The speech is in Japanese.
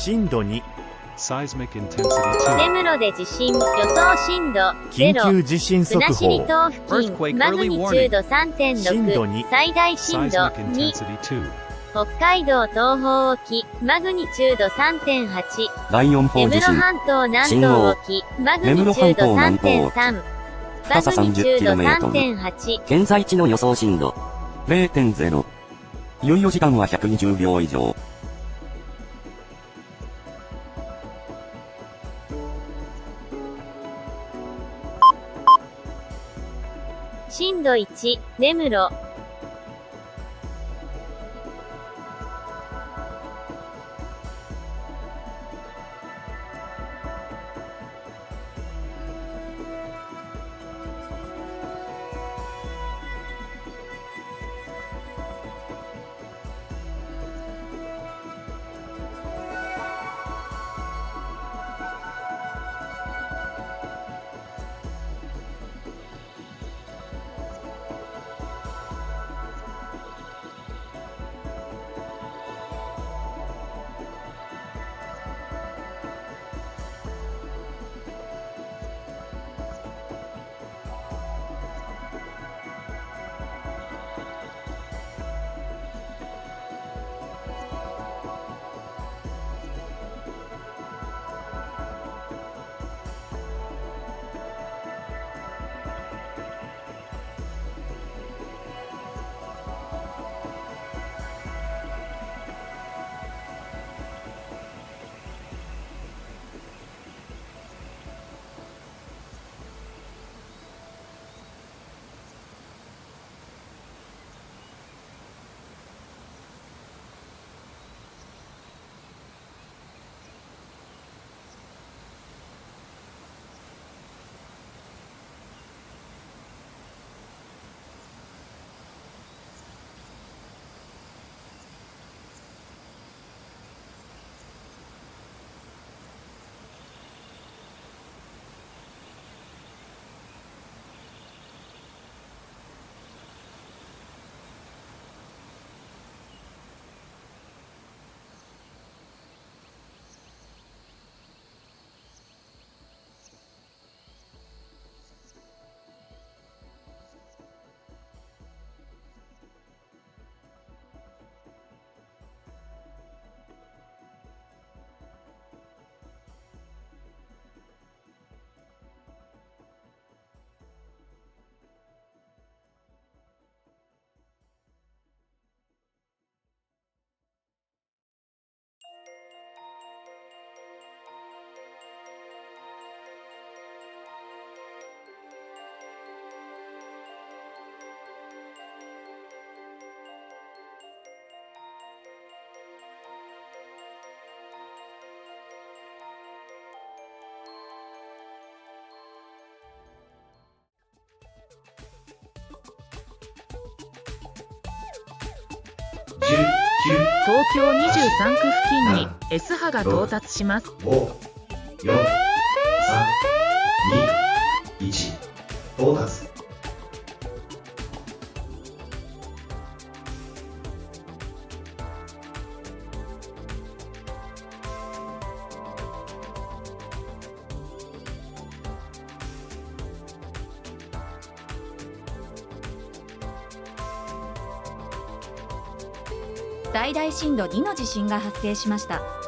震度2、Seismic intensity 2. 根室で地震、予想震度緊0。急地震速国後報、島付近、 Earthquake マグニチュード 震度3.6、 2、最大震度 Seismic 2。 intensity 2. 北海道東方沖、マグニチュード 3.8。第4報根地震。室半島南東沖、マグニチュード 3.3。深さマグニチュード 30km。 3.8。現在地の予想震度。0.0。猶予時間は120秒以上。震度1、根室。東京23区付近に S 波が到達します。5、4、3、2、1、到達。最大震度2の地震が発生しました。